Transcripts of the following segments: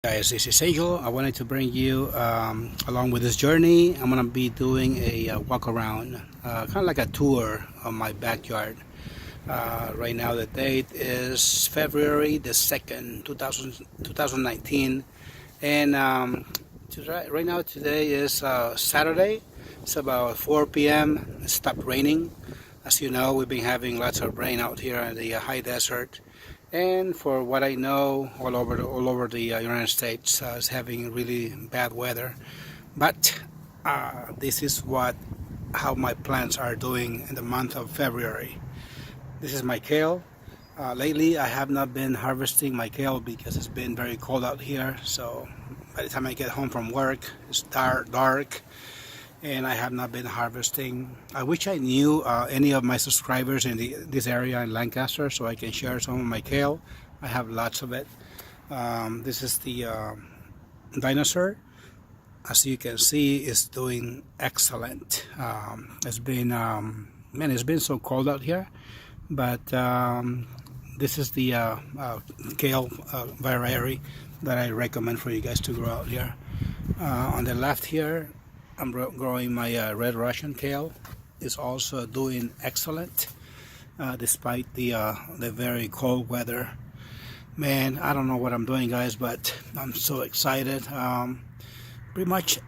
Guys, this is Angel. I wanted to bring you along with this journey. I'm gonna be doing a walk around, kind of like a tour of my backyard. Right now, the date is February the 2nd, 2019, and right now today is Saturday. It's about 4 p.m. It stopped raining. As you know, we've been having lots of rain out here in the high desert. And for what I know, all over the United States is having really bad weather. But this is how my plants are doing in the month of February. This is my kale. Lately, I have not been harvesting my kale because it's been very cold out here. So by the time I get home from work, it's dark, and I have not been harvesting. I wish I knew any of my subscribers in this area in Lancaster so I can share some of my kale. I have lots of it. This is the dinosaur. As you can see, it's doing excellent. It's been man, it's been so cold out here, but this is the kale variety that I recommend for you guys to grow out here. On the left here, I'm growing my red Russian kale. It's also doing excellent despite the very cold weather. Man, I don't know what I'm doing, guys, but I'm so excited. Pretty much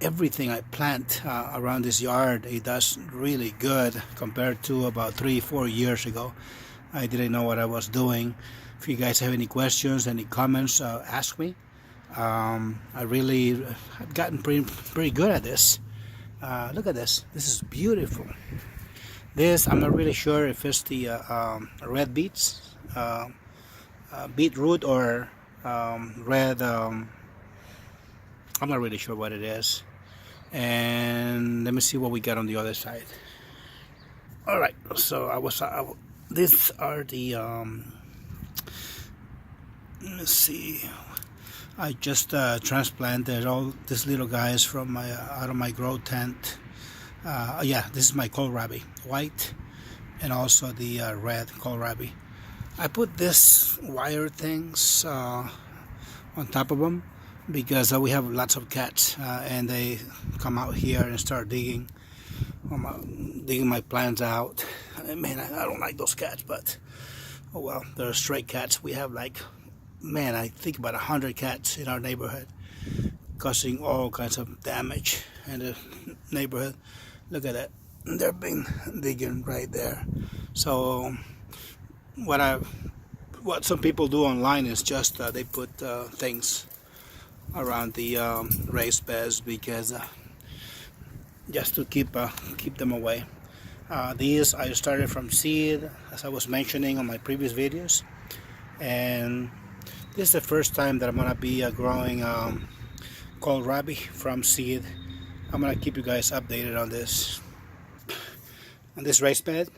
everything I plant around this yard, it does really good compared to about 3-4 years ago. I didn't know what I was doing. If you guys have any questions, any comments, ask me. I really have gotten pretty good at this. Look at this. This is beautiful. This, I'm not really sure if it's the red beets, beetroot, or red. I'm not really sure what it is. And let me see what we got on the other side. All right. So these are the. Let's see. I just transplanted all these little guys from out of my grow tent. Yeah, this is my kohlrabi, white, and also the red kohlrabi. I put this wire things on top of them because we have lots of cats, and they come out here and start digging my plants out. Man, I don't like those cats, but oh well, they're stray cats. We have like, man, I think about 100 cats in our neighborhood, causing all kinds of damage in the neighborhood. Look at that. They're been digging right there. So what some people do online is just they put things around the raised beds because just to keep them away. These I started from seed, as I was mentioning on my previous videos, and this is the first time that I'm gonna be growing kohlrabi from seed. I'm gonna keep you guys updated on this. On this raised bed,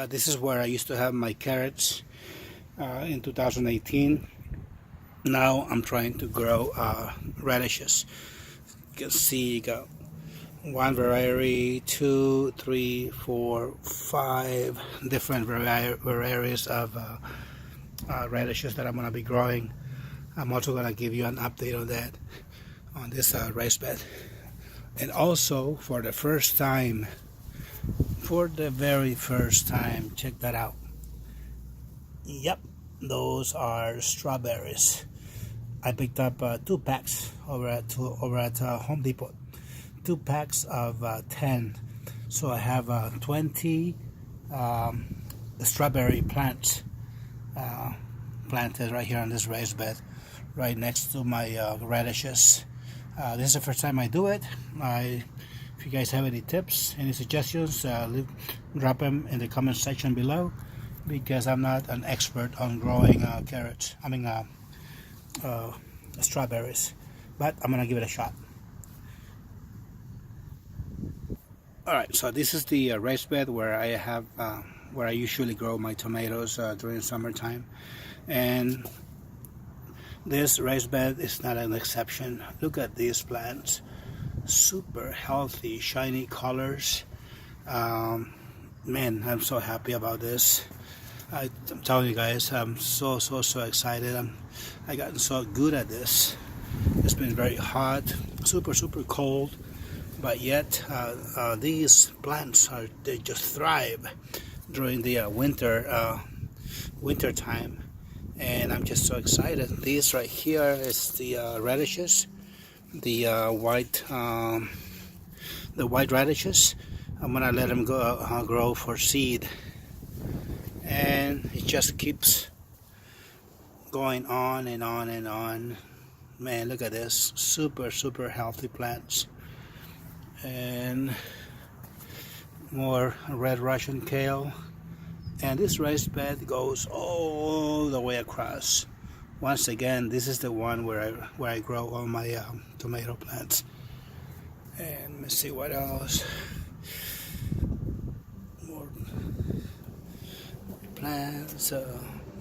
this is where I used to have my carrots in 2018. Now I'm trying to grow radishes. You can see you got one variety, 2, 3, 4, 5 different varieties of radishes that I'm gonna be growing. I'm also going to give you an update on that on this raised bed. And also for the very first time, check that out. Yep, those are strawberries. I picked up 2 packs over at Home Depot. 2 packs of 10. So I have 20 strawberry plants planted right here on this raised bed, right next to my radishes. This is the first time I do it. If you guys have any tips, any suggestions, drop them in the comment section below, because I'm not an expert on growing strawberries, but I'm gonna give it a shot. Alright, so this is the raised bed where I usually grow my tomatoes during summertime, and this raised bed is not an exception. Look at these plants, super healthy, shiny colors. Man, I'm so happy about this. I'm telling you guys, I'm so excited. I gotten so good at this. It's been very hot, super cold, but yet these plants they just thrive during the winter time, and I'm just so excited. This right here is the radishes, the white radishes. I'm gonna let them go grow for seed, and it just keeps going on and on and on. Man, look at this, super healthy plants. And more red Russian kale, and this raised bed goes all the way across. Once again, this is the one where I grow all my tomato plants. And let's see what else. More plants,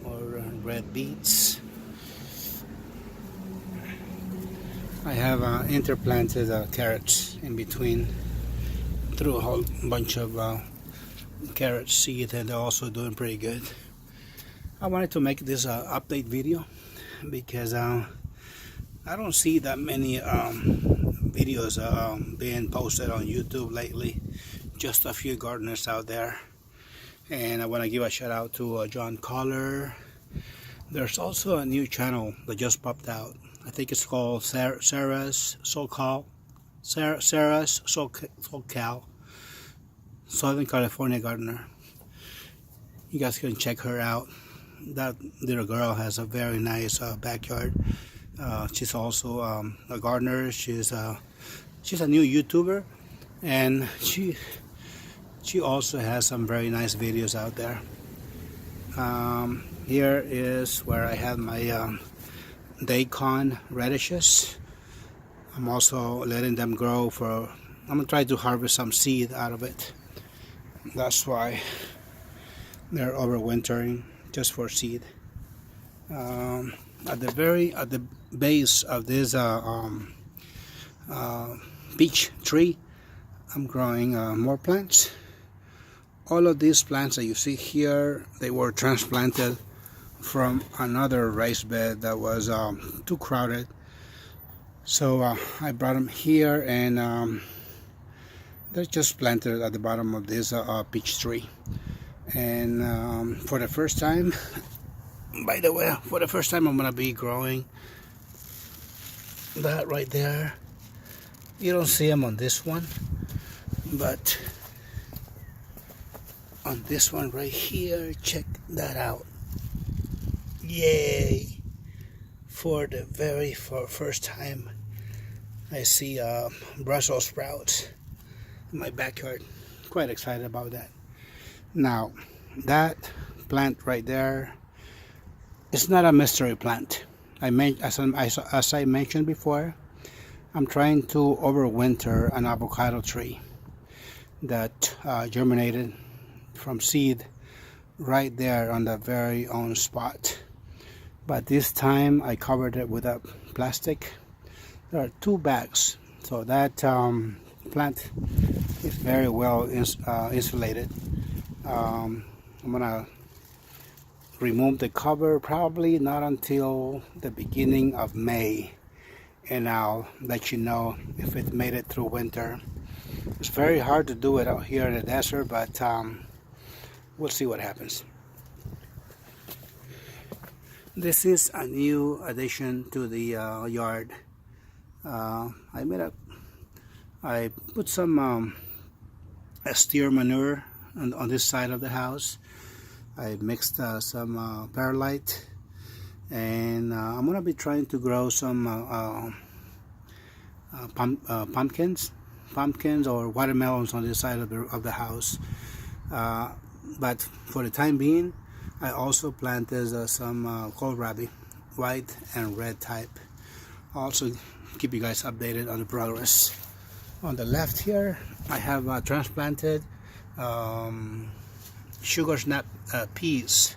more red beets. I have interplanted carrots in between, threw a whole bunch of carrot seed, and they're also doing pretty good. I wanted to make this update video because I don't see that many videos being posted on YouTube lately. Just a few gardeners out there, and I want to give a shout out to John Collar. There's also a new channel that just popped out. I think it's called Sarah's SoCal, Southern California Gardener. You guys can check her out. That little girl has a very nice backyard. She's also a gardener. She's a new YouTuber, and she also has some very nice videos out there. Here is where I have my daikon radishes. I'm also letting them grow I'm gonna try to harvest some seed out of it. That's why they're overwintering, just for seed. At the base of this peach tree, I'm growing more plants. All of these plants that you see here, they were transplanted from another raised bed that was too crowded. So I brought them here, and they're just planted at the bottom of this peach tree. And for the first time, by the way, I'm gonna be growing that right there. You don't see them on this one, but on this one right here, check that out. Yay! For the very first time, I see Brussels sprouts in my backyard. Quite excited about that. Now, that plant right there is not a mystery plant. As I mentioned before, I'm trying to overwinter an avocado tree that germinated from seed right there on the very own spot. But this time I covered it with a plastic. There are 2 bags, so that plant is very well insulated. I'm gonna remove the cover probably not until the beginning of May, and I'll let you know if it made it through winter. It's very hard to do it out here in the desert, but we'll see what happens. This is a new addition to the yard. I put some steer manure on this side of the house. I mixed some perlite, and I'm gonna be trying to grow some pumpkins or watermelons on this side of the house. But for the time being, I also planted some kohlrabi, white and red type. I'll also keep you guys updated on the progress. On the left here, I have transplanted sugar snap peas.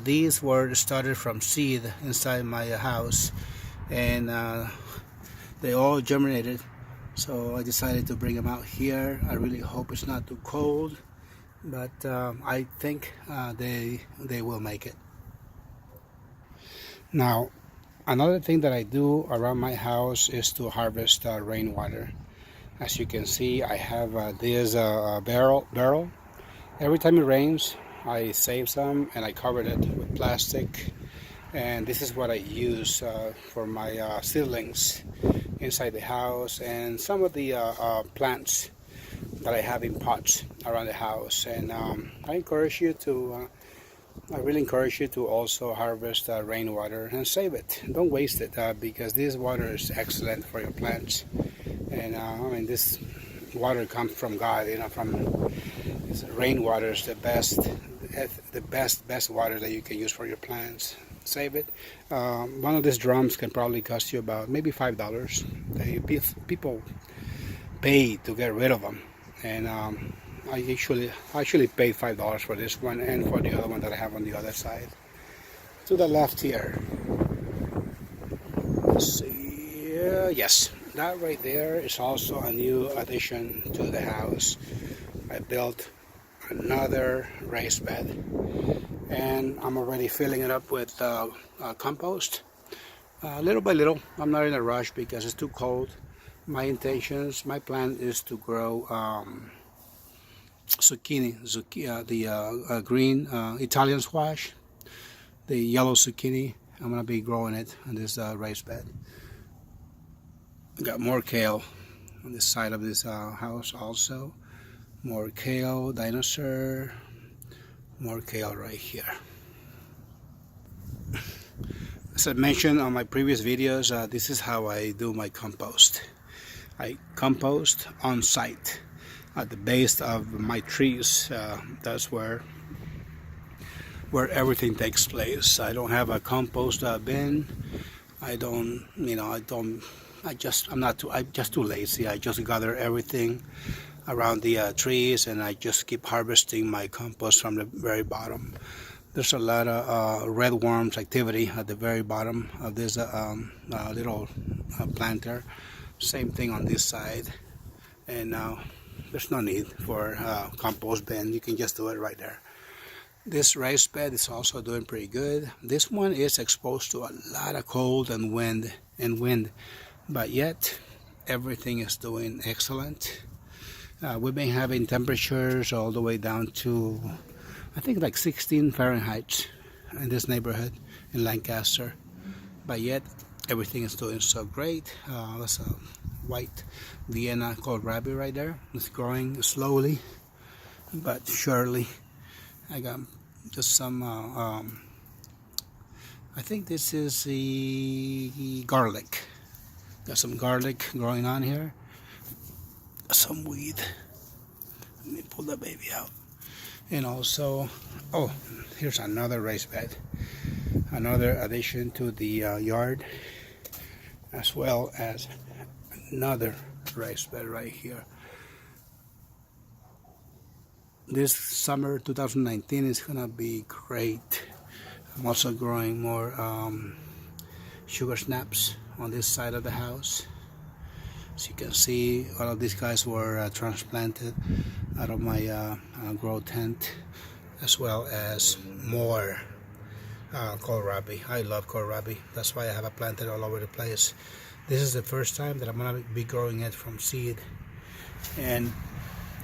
These were started from seed inside my house, and they all germinated. So I decided to bring them out here. I really hope it's not too cold, but I think they will make it. Now, Another thing that I do around my house is to harvest rainwater. As you can see, I have this barrel. Every time it rains, I save some and I cover it with plastic. And this is what I use for my seedlings inside the house and some of the plants that I have in pots around the house. And I really encourage you to also harvest rainwater and save it. Don't waste it because this water is excellent for your plants. And I mean, this water comes from God. Rainwater is the best water that you can use for your plants. Save it. One of these drums can probably cost you about maybe $5. People pay to get rid of them, and I actually paid $5 for this one and for the other one that I have on the other side. To the left here. Let's see. Yes, that right there is also a new addition to the house. I built another raised bed, and I'm already filling it up with compost. Little by little. I'm not in a rush because it's too cold. My plan is to grow zucchini, the green Italian squash, the yellow zucchini. I'm gonna be growing it on this raised bed. I got more kale on this side of this house also. More kale, dinosaur, more kale right here. As I mentioned on my previous videos, this is how I do my compost. I compost on site at the base of my trees. That's where everything takes place. I don't have a compost bin. I'm just too lazy. I just gather everything around the trees, and I just keep harvesting my compost from the very bottom. There's a lot of red worms activity at the very bottom of this little planter. Same thing on this side, and there's no need for compost bin. You can just do it right there. This raised bed is also doing pretty good. This one is exposed to a lot of cold and wind, but yet everything is doing excellent. We've been having temperatures all the way down to, I think, like 16 Fahrenheit in this neighborhood in Lancaster, but yet everything is doing so great. That's a white Vienna kohlrabi right there. It's growing slowly but surely. I got just some I think this is the garlic. Got some garlic growing on here. Some weed. Let me pull the baby out. And also, oh, here's another raised bed. Another addition to the yard, as well as another raised bed right here. This summer 2019 is gonna be great. I'm also growing more sugar snaps on this side of the house. As you can see, all of these guys were transplanted out of my grow tent, as well as more kohlrabi. I love kohlrabi. That's why I have it planted all over the place. This is the first time that I'm gonna be growing it from seed, and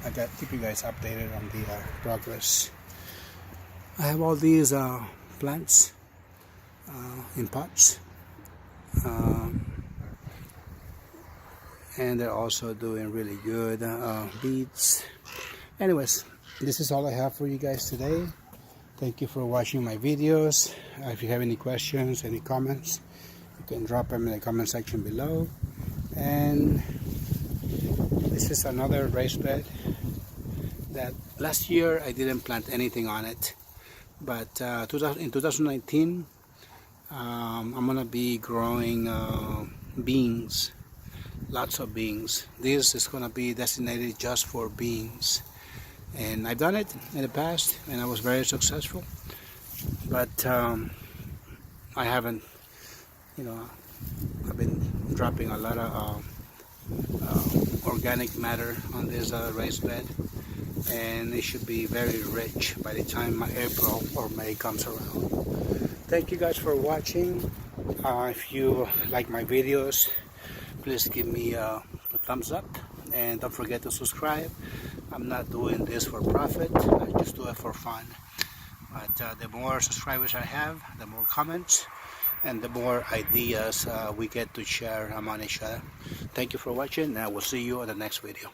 I got to keep you guys updated on the progress. I have all these plants in pots, and they're also doing really good. Beets. Anyways, this is all I have for you guys today. Thank you for watching my videos. If you have any questions, any comments, you can drop them in the comment section below. And this is another raised bed that last year I didn't plant anything on it, but in 2019 I'm gonna be growing beans, lots of beans. This is gonna be designated just for beans, and I've done it in the past and I was very successful, but I haven't, I've been dropping a lot of organic matter on this raised bed, and it should be very rich by the time April or May comes around. Thank you guys for watching. If you like my videos, please give me a thumbs up, and don't forget to subscribe. I'm not doing this for profit, I just do it for fun. But the more subscribers I have, the more comments and the more ideas we get to share among each other. Thank you for watching, and I will see you in the next video.